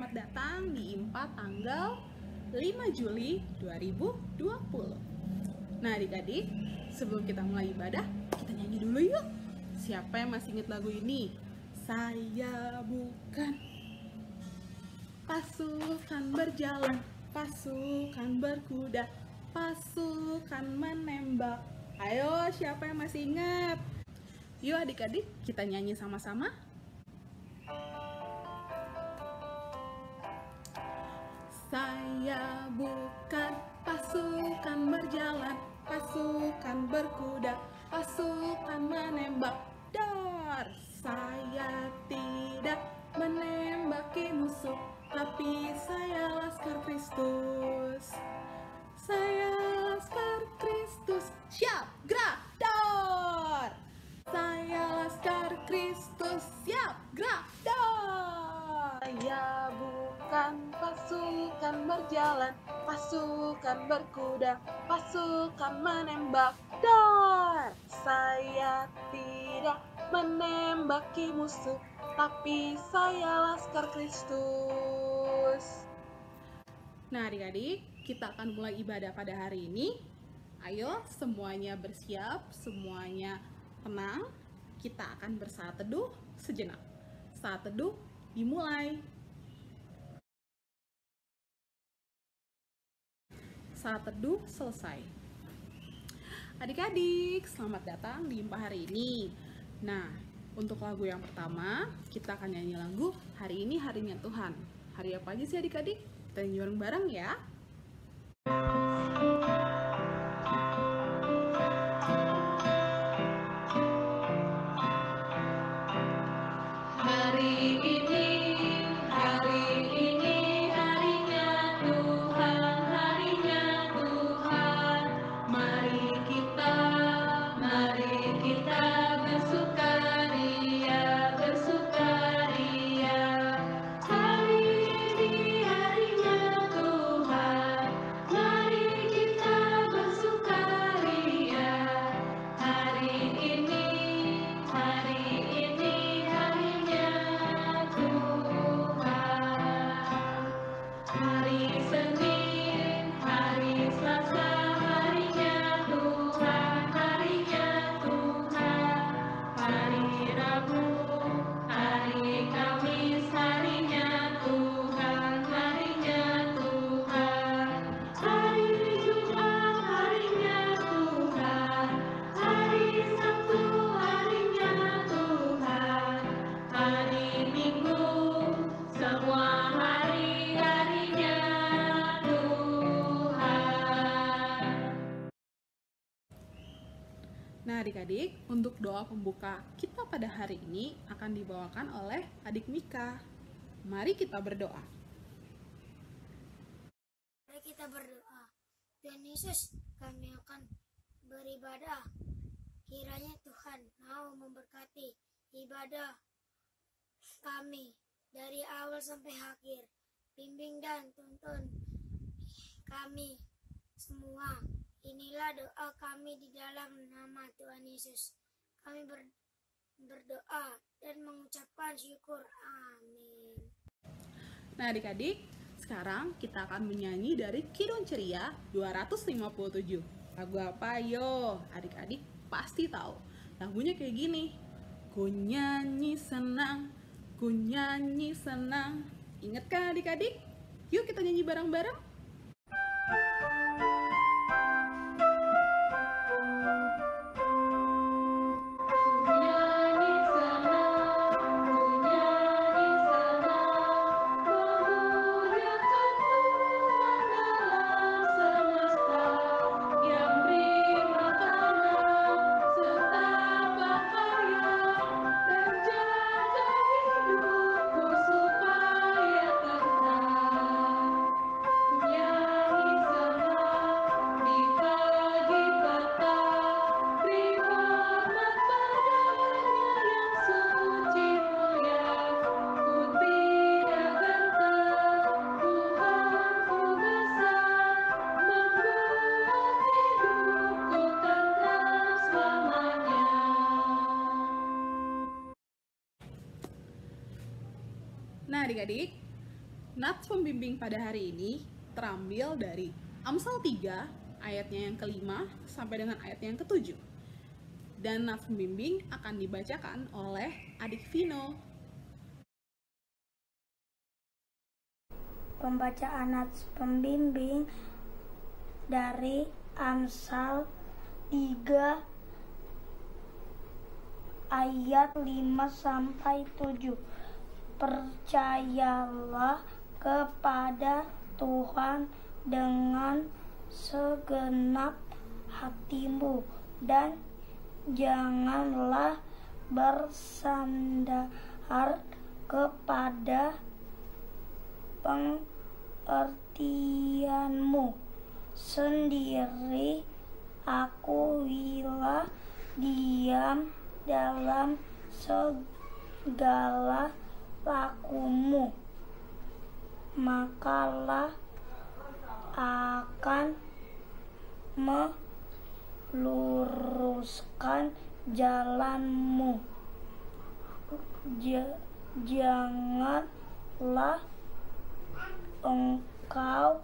selamat datang di IMPA tanggal 5 Juli 2020. Nah adik-adik, sebelum kita mulai ibadah, kita nyanyi dulu yuk. Siapa yang masih ingat lagu ini? Saya bukan pasukan berjalan, pasukan berkuda, pasukan menembak. Ayo, siapa yang masih ingat? Yuk adik-adik, kita nyanyi sama-sama. Saya bukan pasukan berjalan, pasukan berkuda, pasukan menembak. Dar, saya tidak menembaki musuh, tapi saya Laskar Kristus. Saya Laskar Kristus. Siap, gerak, dar. Saya Laskar Kristus. Siap, gerak, dar. Saya bukan pasukan berjalan, pasukan berkuda, pasukan menembak. Dar, saya tidak menembaki musuh, tapi saya Laskar Kristus. Nah adik-adik, kita akan mulai ibadah pada hari ini. Ayo semuanya bersiap, semuanya tenang. Kita akan bersaat teduh sejenak. Saat teduh dimulai. Saat teduh selesai. Adik-adik, selamat datang di IMPA hari ini. Nah, untuk lagu yang pertama, kita akan nyanyi lagu Hari Ini Harinya Tuhan. Hari apa aja sih adik-adik? Kita nyanyi bareng-bareng ya. Nah adik-adik, untuk doa pembuka kita pada hari ini akan dibawakan oleh adik Mika. Mari kita berdoa. Mari kita berdoa. Tuhan Yesus, kami akan beribadah. Kiranya Tuhan mau memberkati ibadah kami dari awal sampai akhir. Bimbing dan tuntun kami semua. Inilah doa kami di dalam nama Tuhan Yesus. Kami berdoa dan mengucapkan syukur. Amin. Nah adik-adik, sekarang kita akan menyanyi dari Kidung Ceria 257. Lagu apa? Ayo, adik-adik pasti tahu. Lagunya kayak gini. Ku nyanyi senang, ku nyanyi senang. Ingat kan adik-adik? Yuk kita nyanyi bareng-bareng. Nah adik-adik, Nats pembimbing pada hari ini terambil dari Amsal 3 ayatnya yang kelima sampai dengan ayatnya yang ketujuh. Dan nats pembimbing akan dibacakan oleh adik Vino. Pembacaan nats pembimbing dari Amsal 3 ayat 5 sampai 7. Percayalah kepada Tuhan dengan segenap hatimu dan janganlah bersandar kepada pengertianmu sendiri. Akuilah diam dalam segala lakumu, makalah akan meluruskan jalanmu. Janganlah engkau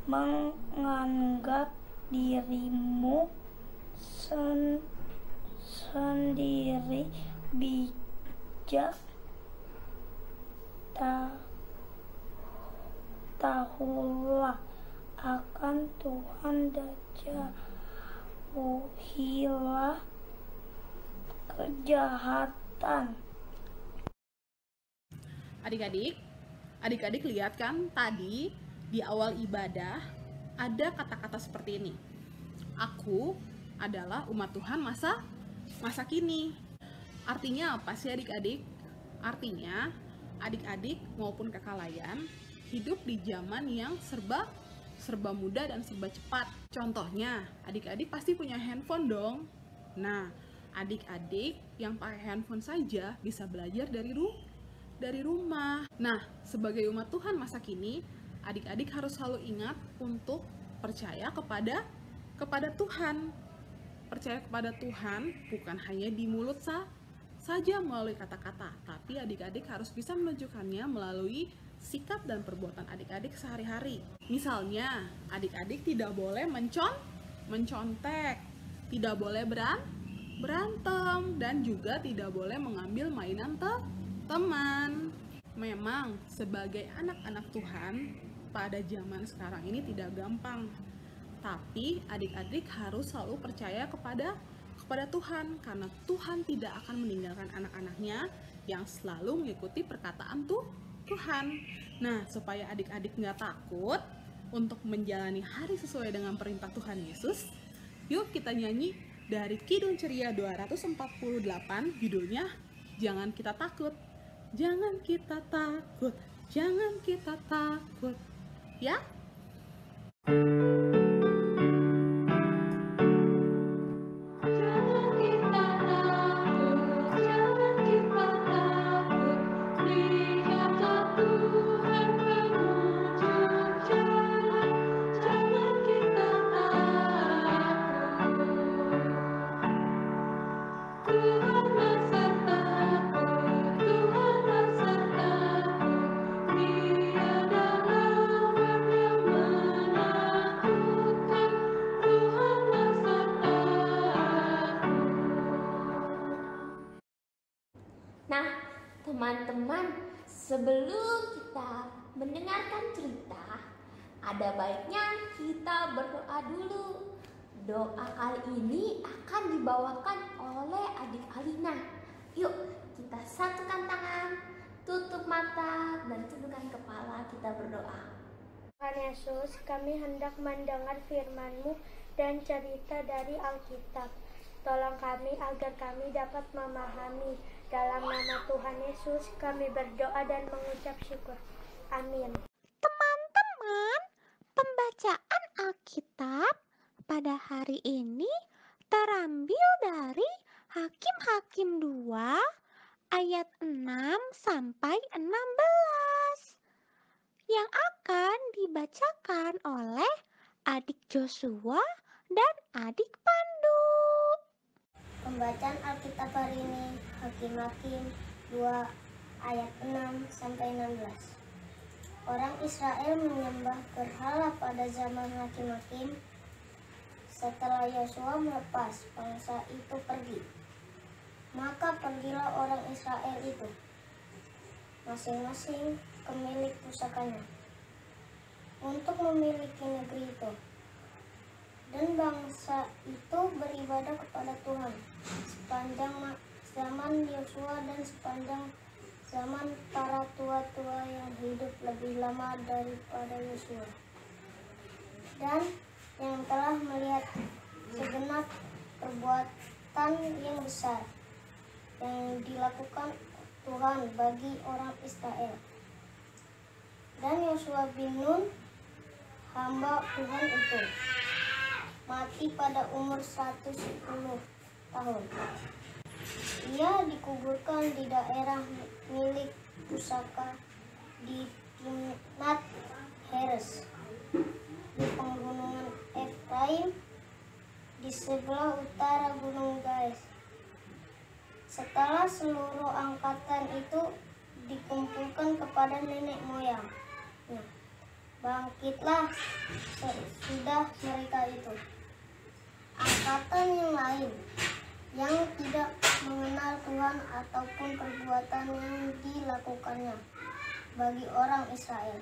menganggap dirimu sendiri bijak. Tahulah akan Tuhan dan jauhilah kejahatan. Adik-adik lihat kan tadi di awal ibadah ada kata-kata seperti ini. Aku adalah umat Tuhan masa kini. Artinya apa sih adik-adik? Artinya adik-adik maupun kakak layan hidup di zaman yang serba mudah dan serba cepat. Contohnya, adik-adik pasti punya handphone dong. Nah, adik-adik yang pakai handphone saja bisa belajar dari rumah. Nah, sebagai umat Tuhan masa kini, adik-adik harus selalu ingat untuk percaya kepada Tuhan. Percaya kepada Tuhan bukan hanya di mulut saja melalui kata-kata, tapi adik-adik harus bisa menunjukkannya melalui sikap dan perbuatan adik-adik sehari-hari. Misalnya, adik-adik tidak boleh mencontek, tidak boleh berantem, dan juga tidak boleh mengambil mainan teman. Memang sebagai anak-anak Tuhan pada zaman sekarang ini tidak gampang. Tapi adik-adik harus selalu percaya kepada Tuhan, karena Tuhan tidak akan meninggalkan anak-anaknya yang selalu mengikuti perkataan Tuhan. Nah, supaya adik-adik nggak takut untuk menjalani hari sesuai dengan perintah Tuhan Yesus, yuk kita nyanyi dari Kidung Ceria 248, judulnya Jangan Kita Takut. Jangan kita takut, jangan kita takut. Ya? Nah, teman-teman, sebelum kita mendengarkan cerita, ada baiknya kita berdoa dulu. Doa kali ini akan dibawakan oleh adik Alina. Yuk, kita satukan tangan, tutup mata, dan tundukkan kepala, kita berdoa. Tuhan Yesus, kami hendak mendengar firman-Mu dan cerita dari Alkitab. Tolong kami agar kami dapat memahami. Dalam nama Tuhan Yesus, kami berdoa dan mengucap syukur. Amin. Teman-teman, pembacaan Alkitab pada hari ini terambil dari Hakim-Hakim 2 ayat 6 sampai 16 yang akan dibacakan oleh adik Joshua dan adik Pandu. Pembacaan Alkitab hari ini Hakim-Hakim 2 ayat 6 sampai 16. Orang Israel menyembah berhala pada zaman Hakim-Hakim. Setelah Yosua melepas bangsa itu pergi, maka pergilah orang Israel itu, masing-masing ke milik pusakanya, untuk memiliki negeri itu. Dan bangsa itu beribadah kepada Tuhan sepanjang zaman Yosua dan sepanjang zaman para tua-tua yang hidup lebih lama daripada Yosua, dan yang telah melihat segenap perbuatan yang besar yang dilakukan Tuhan bagi orang Israel. Dan Yosua bin Nun, hamba Tuhan itu, mati pada umur 110 tahun. Ia dikuburkan di daerah milik pusaka di Timnat Heres, di pegunungan Efraim, di sebelah utara Gunung Gais. Setelah seluruh angkatan itu dikumpulkan kepada nenek moyang, bangkitlah sesudah mereka itu angkatan yang lain yang tidak mengenal Tuhan ataupun perbuatan yang dilakukannya bagi orang Israel.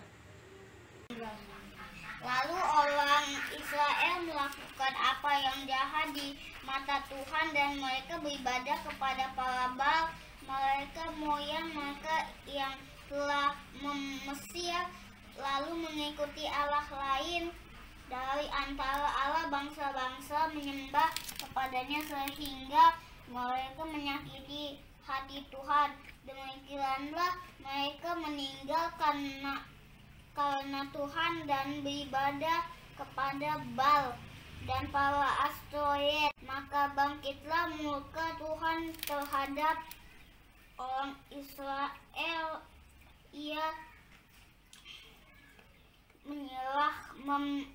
Lalu orang Israel melakukan apa yang jahat di mata Tuhan, dan mereka beribadah kepada para Baal, mereka moyang mereka yang telah Mesir, lalu mengikuti Allah lain dari antara Allah bangsa-bangsa, menyembah kepadanya sehingga mereka menyakiti hati Tuhan. Demikianlah mereka meninggal karena Tuhan dan beribadah kepada Baal dan para Astoret. Maka bangkitlah murka Tuhan terhadap orang Israel. Ia menyerah mereka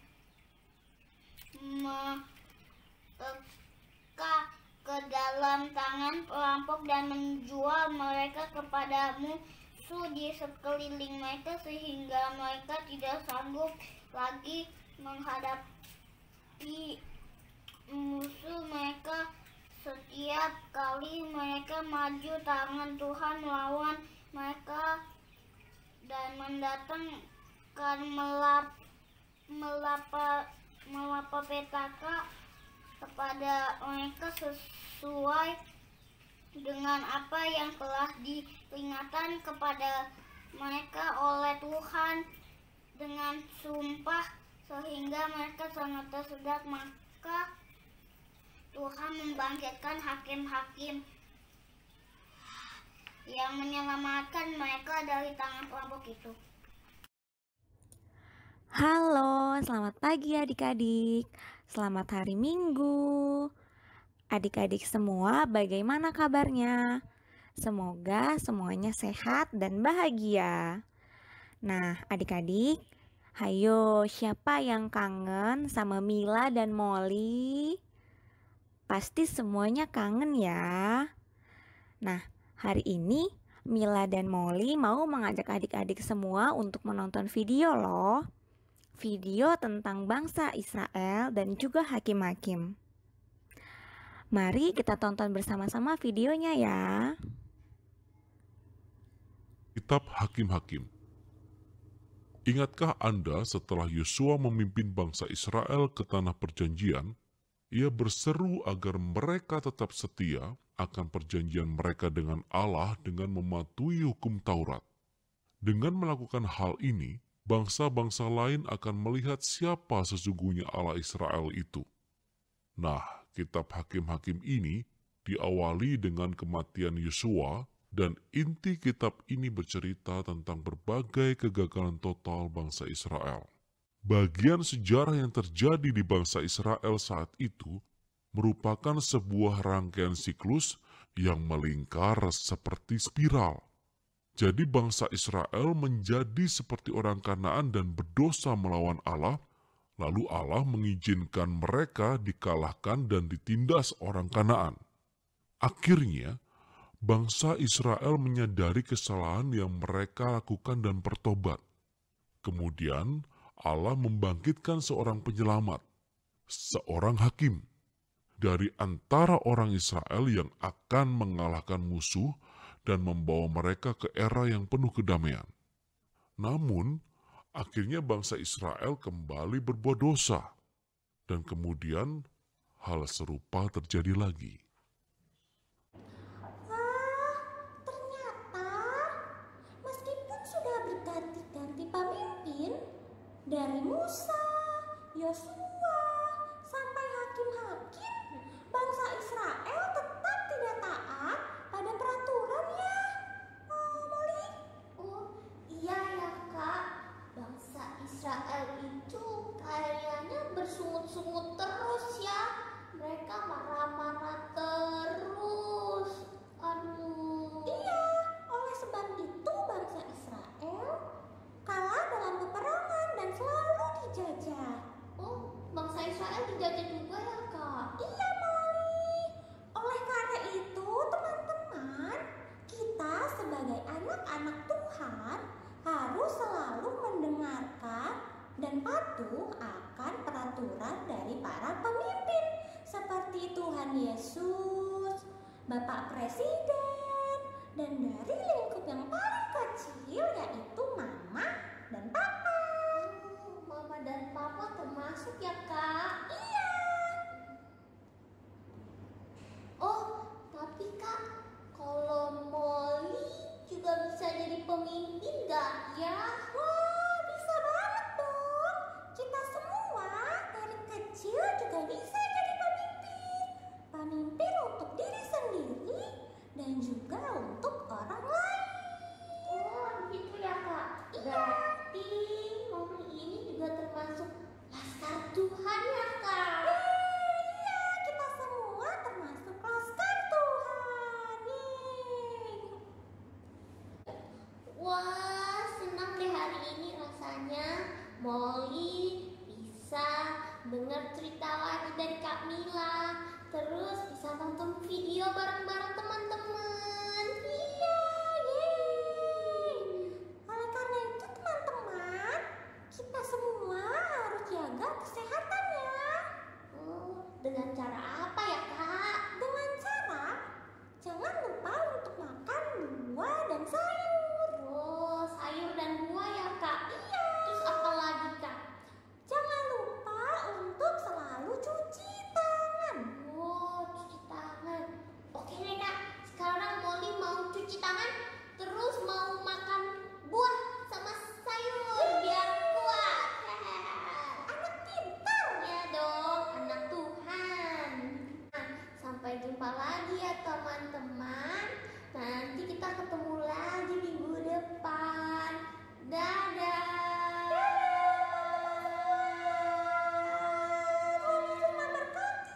ke dalam tangan perampok dan menjual mereka kepada musuh di sekeliling mereka, sehingga mereka tidak sanggup lagi menghadapi musuh mereka. Setiap kali mereka maju, tangan Tuhan melawan mereka dan mendatangkan malapetaka kepada mereka sesuai dengan apa yang telah diperingatkan kepada mereka oleh Tuhan dengan sumpah, sehingga mereka sangat tersedak. Maka Tuhan membangkitkan hakim-hakim yang menyelamatkan mereka dari tangan perampok itu. Halo, selamat pagi adik-adik. Selamat hari Minggu. Adik-adik semua, bagaimana kabarnya? Semoga semuanya sehat dan bahagia. Nah, adik-adik, hayo, siapa yang kangen sama Mila dan Molly? Pasti semuanya kangen ya. Nah, hari ini Mila dan Molly mau mengajak adik-adik semua untuk menonton video loh. Video tentang bangsa Israel dan juga hakim-hakim. Mari kita tonton bersama-sama videonya ya. Kitab Hakim-Hakim. Ingatkah Anda setelah Yosua memimpin bangsa Israel ke tanah perjanjian, ia berseru agar mereka tetap setia akan perjanjian mereka dengan Allah dengan mematuhi hukum Taurat. Dengan melakukan hal ini, bangsa-bangsa lain akan melihat siapa sesungguhnya Allah Israel itu. Nah, kitab Hakim-Hakim ini diawali dengan kematian Yosua, dan inti kitab ini bercerita tentang berbagai kegagalan total bangsa Israel. Bagian sejarah yang terjadi di bangsa Israel saat itu merupakan sebuah rangkaian siklus yang melingkar seperti spiral. Jadi bangsa Israel menjadi seperti orang Kanaan dan berdosa melawan Allah, lalu Allah mengizinkan mereka dikalahkan dan ditindas orang Kanaan. Akhirnya, bangsa Israel menyadari kesalahan yang mereka lakukan dan bertobat. Kemudian Allah membangkitkan seorang penyelamat, seorang hakim, dari antara orang Israel yang akan mengalahkan musuh dan membawa mereka ke era yang penuh kedamaian. Namun, akhirnya bangsa Israel kembali berbuat dosa, dan kemudian hal serupa terjadi lagi. Ternyata meskipun sudah berganti-ganti pemimpin dari Musa, Yosua, sampai hakim-hakim, bangsa Israel tetap tidak taat pada peraturannya. Molly? Oh, iya ya Kak. Bangsa Israel itu kayaknya bersungut-sungut terus ya. Mereka marah-marah terus. Aduh. Iya, oleh sebab itu bangsa Israel kalah dalam peperangan dan selalu dijajah. Oh, bangsa Israel dijajah juga ya Kak? Iya Molly. Oleh karena itu teman-teman, kita sebagai anak-anak Tuhan harus selalu mendengarkan dan patuh akan peraturan dari para pemimpin seperti Tuhan Yesus, Bapak Presiden, dan dari lingkup yang paling kecil yaitu Mama dan Papa. Oh, Mama dan Papa termasuk ya Kak? Iya. Oh, tapi Kak, kalau Molly juga bisa jadi pemimpin gak ya? Wah, bisa banget dong. Kita semua dari kecil juga bisa jadi pemimpin. Pemimpin untuk diri sendiri dan juga untuk orang lain. Oh, gitu ya Kak? Berarti Molly ini juga termasuk laskar Tuhan ya Kak? Iya, kita semua termasuk laskar Tuhan. Yeay. Wah, senang deh hari ini rasanya Molly bisa dengar cerita lagi dari Kak Mila. Terus bisa nonton video bareng-bareng teman-teman. Iya, yeay. Oleh karena itu teman-teman, kita semua harus jaga kesehatannya. Oh, dengan cara apa ya Kak? Dengan cara jangan lupa untuk makan buah dan sayur. Oh, sayur dan buah ya Kak? Iya. Terus apa lagi Kak? Jangan lupa untuk selalu cuci tangan. Oh, cuci tangan. Oke deh Kak, sekarang Molly mau cuci tangan, terus mau makan buah sama sayur biar kuat. Anak pintar. Ya dong, anak Tuhan. Nah, sampai jumpa lagi ya teman-teman. Nanti kita ketemu lagi minggu depan. Dadah.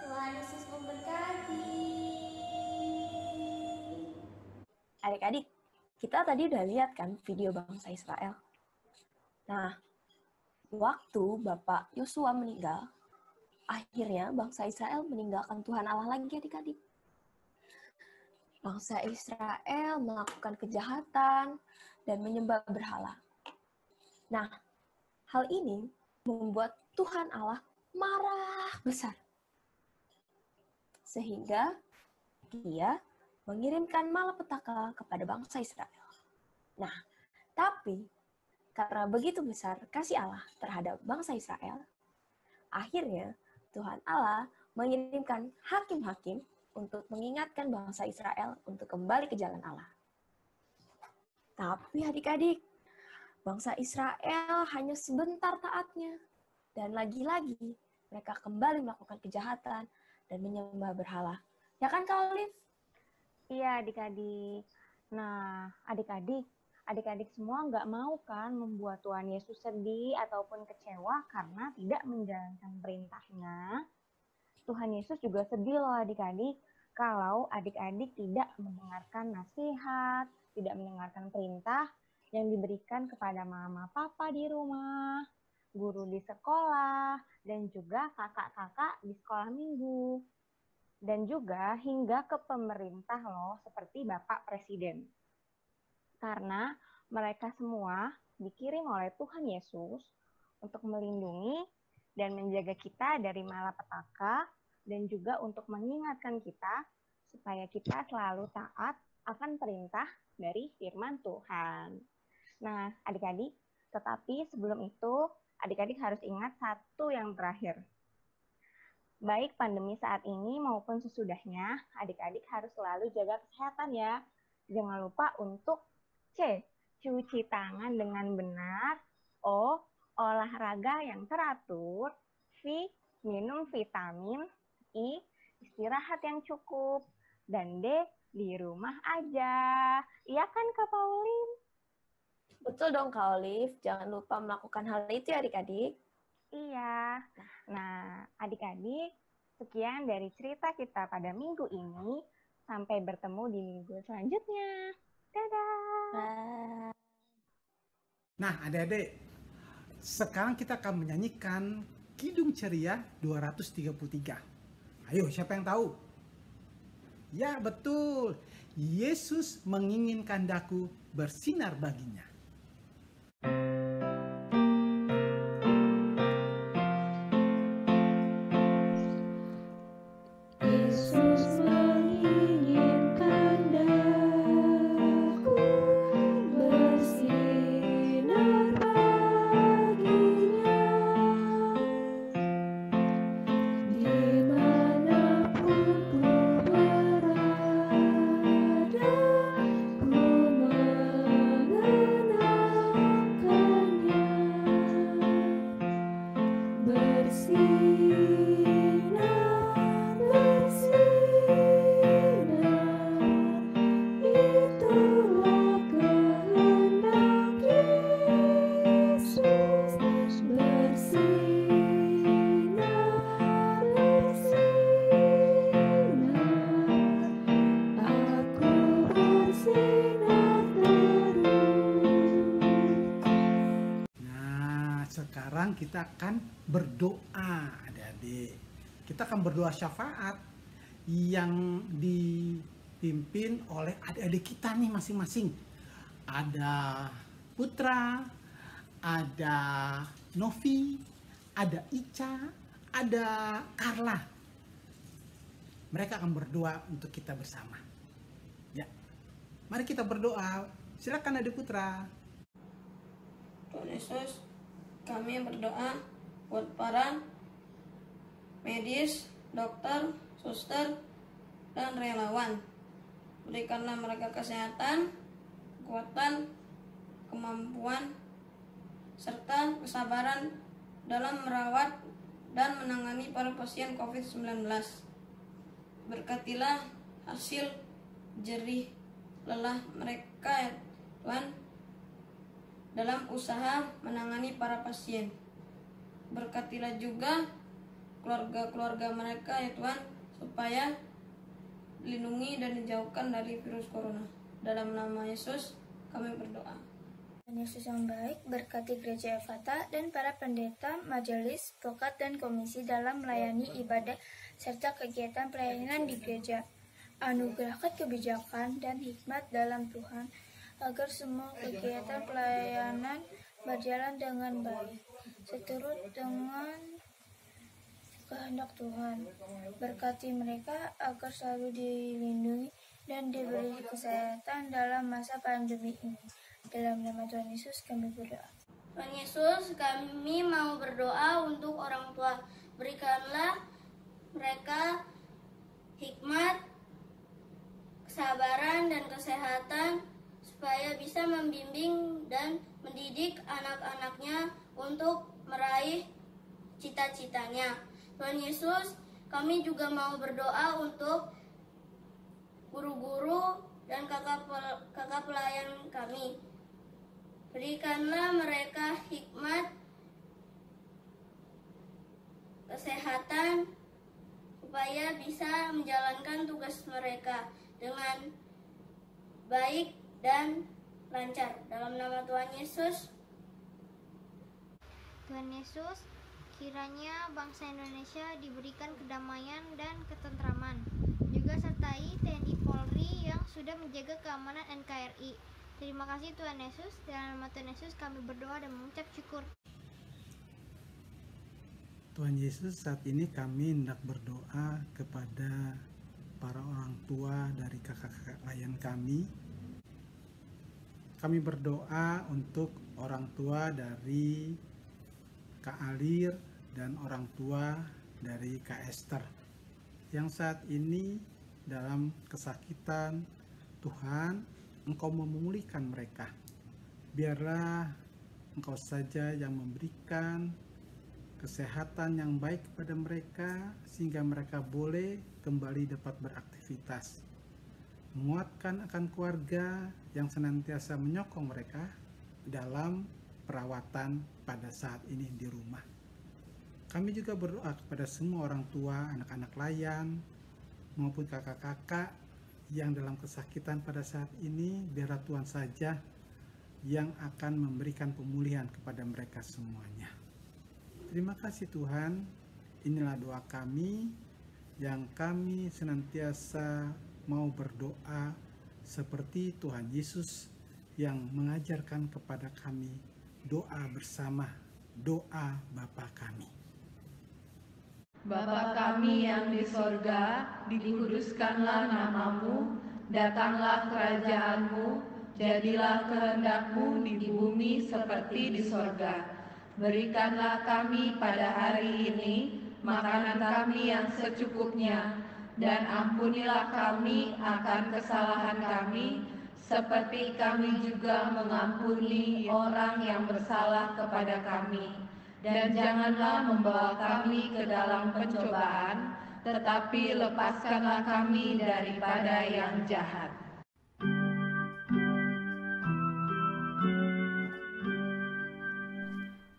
Tuhan Yesus memberkati. Adik-adik, kita tadi udah lihat kan video bangsa Israel. Nah, waktu Bapak Yosua meninggal, akhirnya bangsa Israel meninggalkan Tuhan Allah lagi adik-adik. Bangsa Israel melakukan kejahatan dan menyembah berhala. Nah, hal ini membuat Tuhan Allah marah besar. Sehingga dia mengirimkan malapetaka kepada bangsa Israel. Nah, tapi karena begitu besar kasih Allah terhadap bangsa Israel, akhirnya Tuhan Allah mengirimkan hakim-hakim untuk mengingatkan bangsa Israel untuk kembali ke jalan Allah. Tapi adik-adik, bangsa Israel hanya sebentar taatnya. Dan lagi-lagi mereka kembali melakukan kejahatan dan menyembah berhala. Ya kan Kak Olive? Iya adik-adik. Nah, adik-adik semua nggak mau kan membuat Tuhan Yesus sedih ataupun kecewa karena tidak menjalankan perintahnya. Tuhan Yesus juga sedih loh adik-adik kalau adik-adik tidak mendengarkan nasihat, tidak mendengarkan perintah yang diberikan kepada mama papa di rumah, guru di sekolah, dan juga kakak-kakak di sekolah minggu. Dan juga hingga ke pemerintah loh, seperti Bapak Presiden. Karena mereka semua dikirim oleh Tuhan Yesus untuk melindungi dan menjaga kita dari malapetaka dan juga untuk mengingatkan kita supaya kita selalu taat akan perintah dari firman Tuhan. Nah, adik-adik, tetapi sebelum itu, adik-adik harus ingat satu yang terakhir. Baik pandemi saat ini maupun sesudahnya, adik-adik harus selalu jaga kesehatan ya. Jangan lupa untuk C, cuci tangan dengan benar. O, olahraga yang teratur. V, minum vitamin. I, istirahat yang cukup. Dan D, di rumah aja. Iya kan Kak Pauline? Betul dong Kak Olive, jangan lupa melakukan hal itu ya adik-adik. Iya. Nah, adik-adik, sekian dari cerita kita pada minggu ini. Sampai bertemu di minggu selanjutnya. Dadah. Nah, adik-adik, sekarang kita akan menyanyikan Kidung Ceria 233. Ayo, siapa yang tahu? Ya, betul. Yesus menginginkan daku bersinar baginya. Yesus menginginkan daku bersinar baginya, dimanapun ku berada, ku mengenangkannya. Bersinar, itulah kehendak Yesus. Bersinar, aku bersinar terus. Nah, sekarang kita akan berdoa, adik-adik. Kita akan berdoa syafaat yang dipimpin oleh adik-adik kita nih masing-masing. Ada Putra, ada Novi, ada Ica, ada Carla. Mereka akan berdoa untuk kita bersama. Ya, mari kita berdoa. Silakan adik Putra. Tuhan Yesus, kami berdoa buat para medis, dokter, suster, dan relawan. Berikanlah mereka kesehatan, kekuatan, kemampuan, serta kesabaran dalam merawat dan menangani para pasien COVID-19. Berkatilah hasil jerih lelah mereka, ya Tuhan, dalam usaha menangani para pasien. Berkatilah juga keluarga-keluarga mereka, ya Tuhan, supaya dilindungi dan dijauhkan dari virus corona. Dalam nama Yesus kami berdoa. Tuhan Yesus yang baik, berkati Gereja Efata dan para pendeta, majelis, pokat, dan komisi dalam melayani ibadah serta kegiatan pelayanan di gereja. Anugerahkan kebijakan dan hikmat dalam Tuhan, agar semua kegiatan pelayanan berjalan dengan baik, seturut dengan kehendak Tuhan. Berkati mereka agar selalu dilindungi dan diberi kesehatan dalam masa pandemi ini. Dalam nama Tuhan Yesus kami berdoa. Tuhan Yesus, kami mau berdoa untuk orang tua. Berikanlah mereka hikmat, kesabaran, dan kesehatan supaya bisa membimbing dan mendidik anak-anaknya untuk meraih cita-citanya. Tuhan Yesus, kami juga mau berdoa untuk guru-guru dan kakak pelayan kami. Berikanlah mereka hikmat, kesehatan, supaya bisa menjalankan tugas mereka dengan baik dan lancar. Dalam nama Tuhan Yesus. Tuhan Yesus, kiranya bangsa Indonesia diberikan kedamaian dan ketentraman. Juga sertai TNI Polri yang sudah menjaga keamanan NKRI. Terima kasih Tuhan Yesus. Dalam nama Tuhan Yesus kami berdoa dan mengucap syukur. Tuhan Yesus, saat ini kami hendak berdoa kepada para orang tua dari kakak-kakak layan kami. Kami berdoa untuk orang tua dari Kak Alir dan orang tua dari Kak Esther yang saat ini dalam kesakitan. Tuhan, Engkau memulihkan mereka. Biarlah Engkau saja yang memberikan kesehatan yang baik kepada mereka sehingga mereka boleh kembali dapat beraktivitas. Menguatkan akan keluarga yang senantiasa menyokong mereka dalam perawatan pada saat ini di rumah. Kami juga berdoa kepada semua orang tua, anak-anak layan, maupun kakak-kakak yang dalam kesakitan pada saat ini. Biarlah Tuhan saja yang akan memberikan pemulihan kepada mereka semuanya. Terima kasih Tuhan. Inilah doa kami yang kami senantiasa mau berdoa seperti Tuhan Yesus yang mengajarkan kepada kami doa bersama, doa Bapa kami. Bapa kami yang di sorga, dikuduskanlah namamu, datanglah kerajaanmu, jadilah kehendak-Mu di bumi seperti di sorga. Berikanlah kami pada hari ini makanan kami yang secukupnya, dan ampunilah kami akan kesalahan kami, seperti kami juga mengampuni orang yang bersalah kepada kami. Dan janganlah membawa kami ke dalam pencobaan, tetapi lepaskanlah kami daripada yang jahat.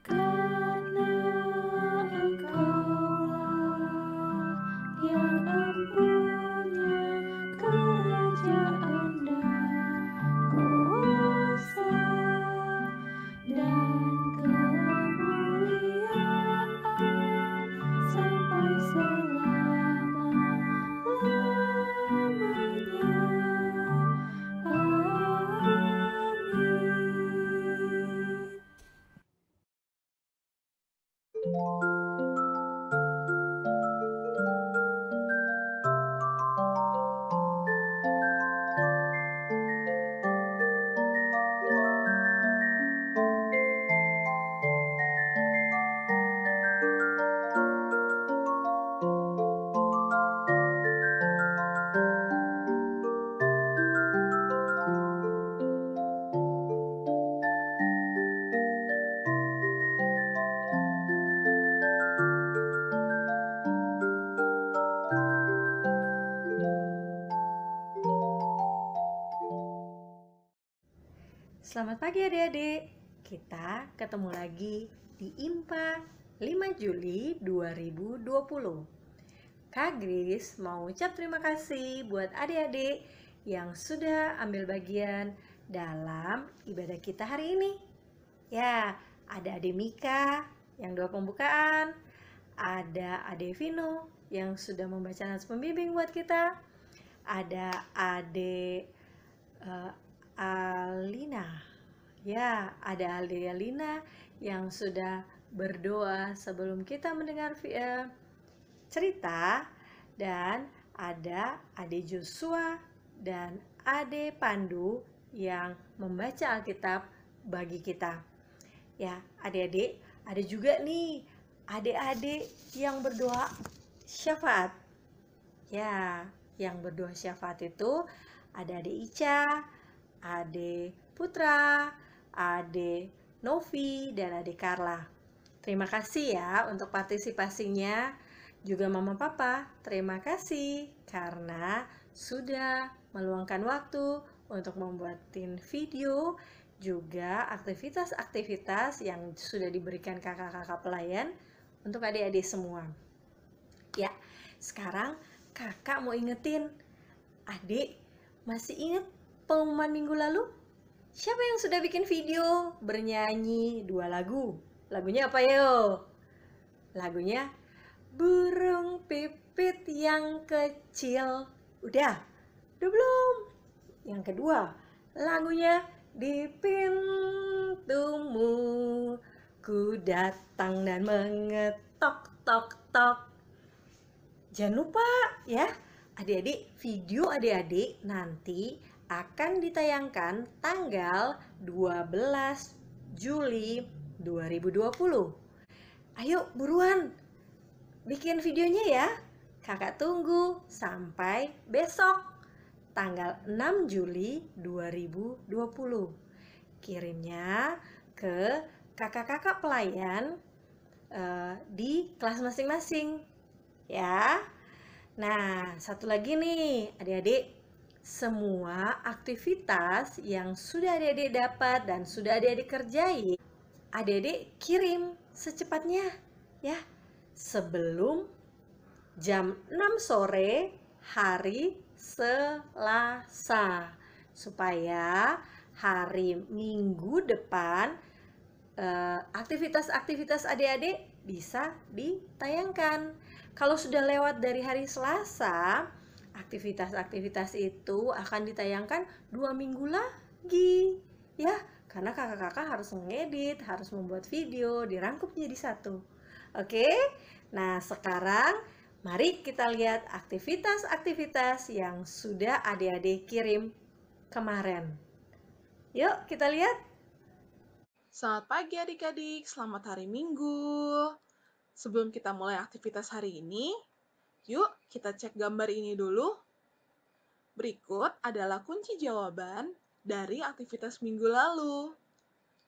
Karena Engkaulah yang mempunyai kerajaan dan kuasa dan kemuliaan sampai selama-lamanya. Amin. Selamat pagi adik-adik. Kita ketemu lagi di IMPA 5 Juli 2020. Kak Grace mau ucap terima kasih buat adik-adik yang sudah ambil bagian dalam ibadah kita hari ini. Ya, ada adik Mika yang doa pembukaan, ada adik Vino yang sudah membaca nas pembimbing buat kita, ada adik Alina. Ya, ada Alina yang sudah berdoa sebelum kita mendengar cerita, dan ada Ade Joshua dan Ade Pandu yang membaca Alkitab bagi kita. Ya, adik-adik, ada juga nih adik-adik yang berdoa syafaat. Ya, yang berdoa syafaat itu ada Ade Ica, Ade Putra, Ade Novi, dan Ade Carla. Terima kasih ya untuk partisipasinya. Juga Mama Papa, terima kasih karena sudah meluangkan waktu untuk membuatin video, juga aktivitas-aktivitas yang sudah diberikan kakak-kakak pelayan untuk adik-adik semua. Ya, sekarang kakak mau ingetin, adik masih ingat pengumuman minggu lalu? Siapa yang sudah bikin video bernyanyi 2 lagu? Lagunya apa yo? Lagunya Burung Pipit yang Kecil. Udah belum? Yang kedua, lagunya di pintumu. Ku datang dan mengetok-tok-tok. Jangan lupa ya, adik-adik, video adik-adik nanti akan ditayangkan tanggal 12 Juli 2020. Ayo buruan bikin videonya ya. Kakak tunggu sampai besok tanggal 6 Juli 2020. Kirimnya ke kakak-kakak pelayan di kelas masing-masing ya. Nah, satu lagi nih adik-adik, semua aktivitas yang sudah adik-adik dapat dan sudah adik-adik kerjain, adik-adik kirim secepatnya ya, sebelum jam 6 sore hari Selasa, supaya hari Minggu depan aktivitas-aktivitas adik-adik bisa ditayangkan. Kalau sudah lewat dari hari Selasa, aktivitas-aktivitas itu akan ditayangkan 2 minggu lagi ya, karena kakak-kakak harus mengedit, harus membuat video, dirangkup jadi satu. Oke, nah sekarang mari kita lihat aktivitas-aktivitas yang sudah adik-adik kirim kemarin. Yuk kita lihat. Selamat pagi adik-adik, selamat hari Minggu. Sebelum kita mulai aktivitas hari ini, yuk kita cek gambar ini dulu. Berikut adalah kunci jawaban dari aktivitas minggu lalu.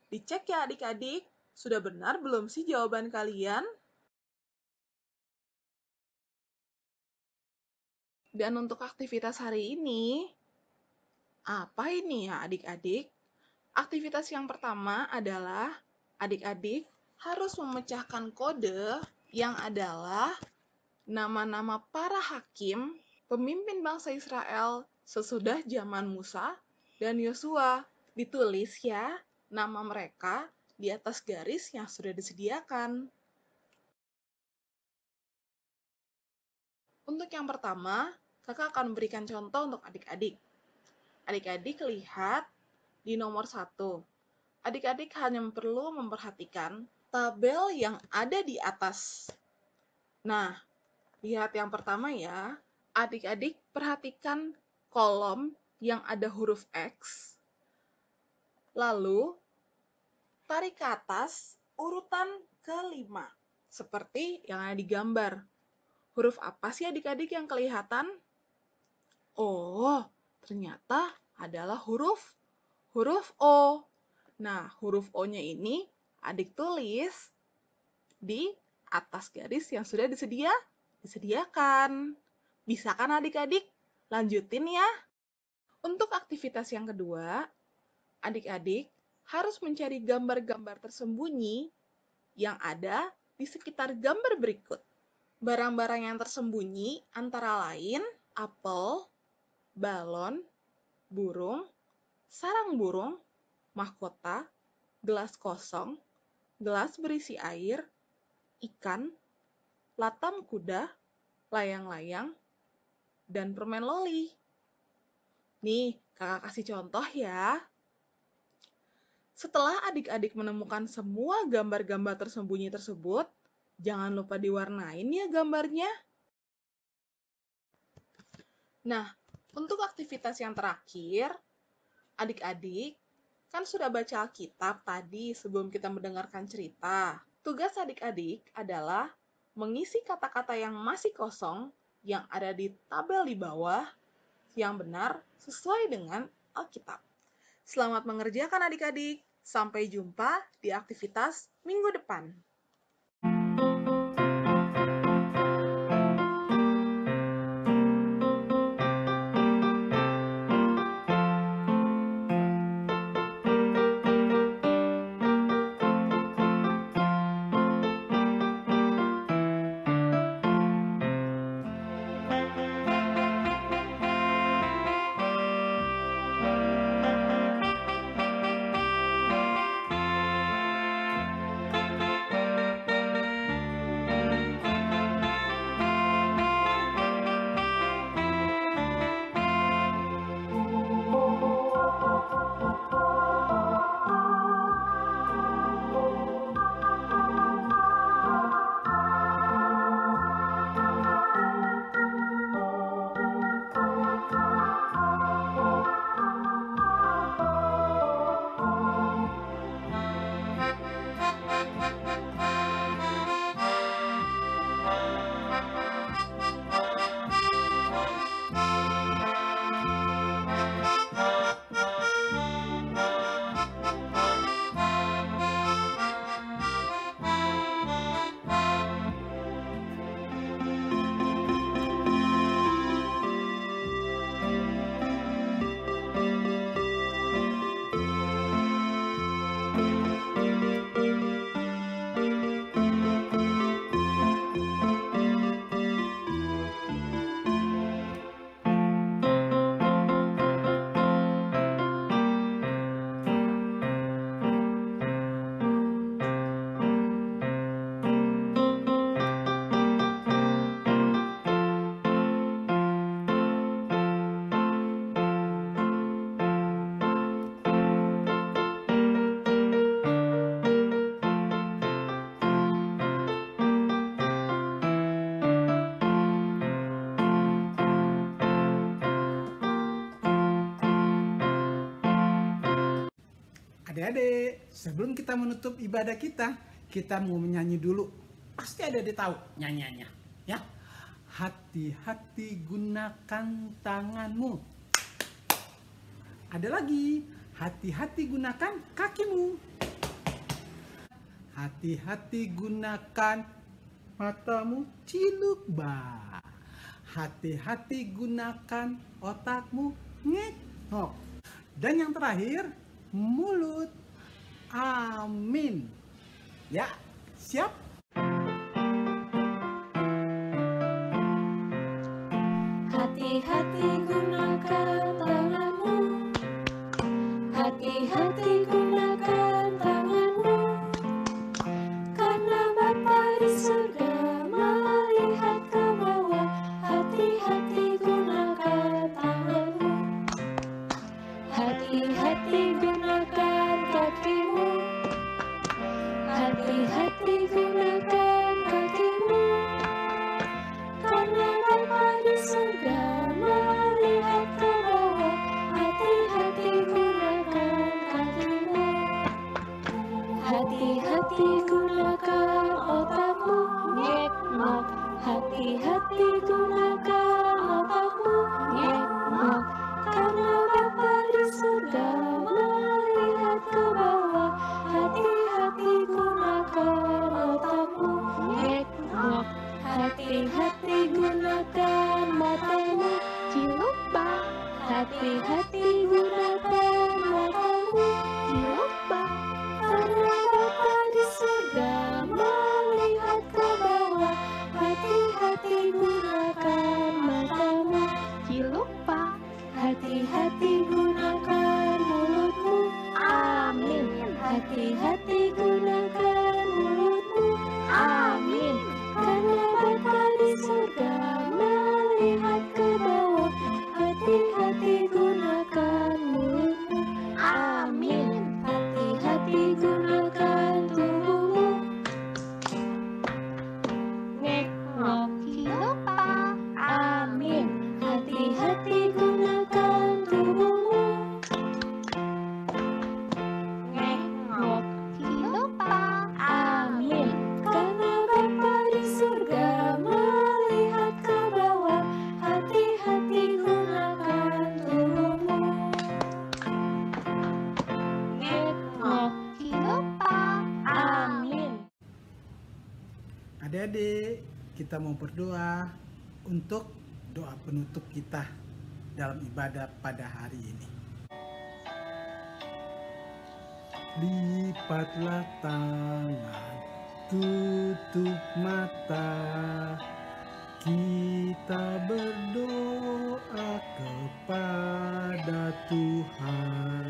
Dicek ya adik-adik, sudah benar belum sih jawaban kalian? Dan untuk aktivitas hari ini, apa ini ya adik-adik? Aktivitas yang pertama adalah adik-adik harus memecahkan kode yang adalah nama-nama para hakim, pemimpin bangsa Israel sesudah zaman Musa dan Yosua. Ditulis ya nama mereka di atas garis yang sudah disediakan. Untuk yang pertama, kakak akan memberikan contoh untuk adik-adik. Adik-adik lihat di nomor 1. Adik-adik hanya perlu memperhatikan tabel yang ada di atas. Nah, lihat yang pertama ya. Adik-adik perhatikan kolom yang ada huruf X. Lalu, tarik ke atas urutan ke-5. Seperti yang ada di gambar. Huruf apa sih adik-adik yang kelihatan? Oh, ternyata adalah huruf O. Nah, huruf O-nya ini adik tulis di atas garis yang sudah disediakan. Bisa kan adik-adik? Lanjutin ya. Untuk aktivitas yang kedua, adik-adik harus mencari gambar-gambar tersembunyi yang ada di sekitar gambar berikut. Barang-barang yang tersembunyi antara lain apel, balon, burung, sarang burung, mahkota, gelas kosong, gelas berisi air, ikan, latam kuda, layang-layang, dan permen loli. Nih, kakak kasih contoh ya. Setelah adik-adik menemukan semua gambar-gambar tersembunyi tersebut, jangan lupa diwarnain ya gambarnya. Nah, untuk aktivitas yang terakhir, adik-adik kan sudah baca Alkitab tadi sebelum kita mendengarkan cerita. Tugas adik-adik adalah mengisi kata-kata yang masih kosong yang ada di tabel di bawah yang benar sesuai dengan Alkitab. Selamat mengerjakan adik-adik. Sampai jumpa di aktivitas minggu depan. Adik-adik, sebelum kita menutup ibadah kita mau menyanyi dulu. Pasti adik-adik tahu nyanyiannya, ya. Hati-hati gunakan tanganmu. Ada lagi, hati-hati gunakan kakimu. Hati-hati gunakan matamu, cilukba. Hati-hati gunakan otakmu, ngek-ngok. Dan yang terakhir, mulut. Amin. Ya, siap? Hati-hati gunakan tanganmu. Hati-hati gunakan tanganmu. Karena Bapa di surga melihat ke bawah. Hati-hati gunakan tanganmu. Hati-hati gunakan kakimu. Hati-hati gunakan kakimu. Karena Bapa di surga melihat ke bawah. Hati-hati gunakan kakimu. Hati-hati gunakan otakmu, ngek-ngok. Hati-hati gunakan otakmu, ngek-ngok. Karena Bapa di surga melihat ke bawah. Hati-hati gunakan otakmu, ngek-ngok. Hati-hati gunakan matamu, cilukba. Hati-hati gunakan matamu, cilukba. Karena Bapa di surga melihat ke bawah. Hati-hati gunakan matamu, cilukba. Hati-hati gunakan mulutmu, amin. Hati-hati gunakan mulutmu, amin. Karena Bapa di surga melihat ke bawah. Hati-hati gunakan mulutmu, amin. Hati-hati gunakan tubuhmu, ngek-ngok, cilukba, amin. Hati-hati gunakan tubuhmu, ngek-ngok, cilukba, amin. Karena Bapa di surga melihat ke bawah. Hati-hati gunakan tubuhmu, ngek-ngok, cilukba, amin. Adik-adik, kita mau berdoa untuk doa penutup kita dalam ibadah pada hari ini. Lipatlah tangan, tutup mata, kita berdoa kepada Tuhan.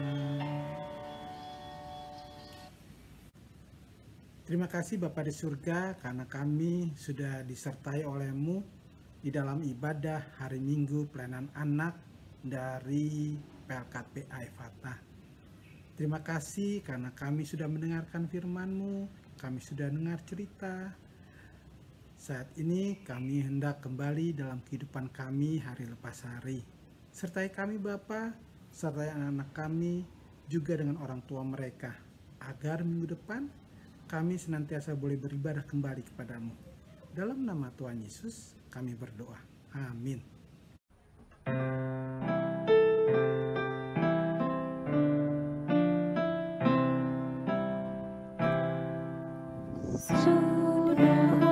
Terima kasih Bapa di surga, karena kami sudah disertai oleh-Mu di dalam ibadah hari Minggu pelayanan anak dari PLKP Aifata. Terima kasih karena kami sudah mendengarkan firman-Mu, kami sudah dengar cerita. Saat ini kami hendak kembali dalam kehidupan kami hari lepas hari. Sertai kami Bapa, sertai anak-anak kami, juga dengan orang tua mereka, agar minggu depan kami senantiasa boleh beribadah kembali kepadamu. Dalam nama Tuhan Yesus kami berdoa. Amin. Sudah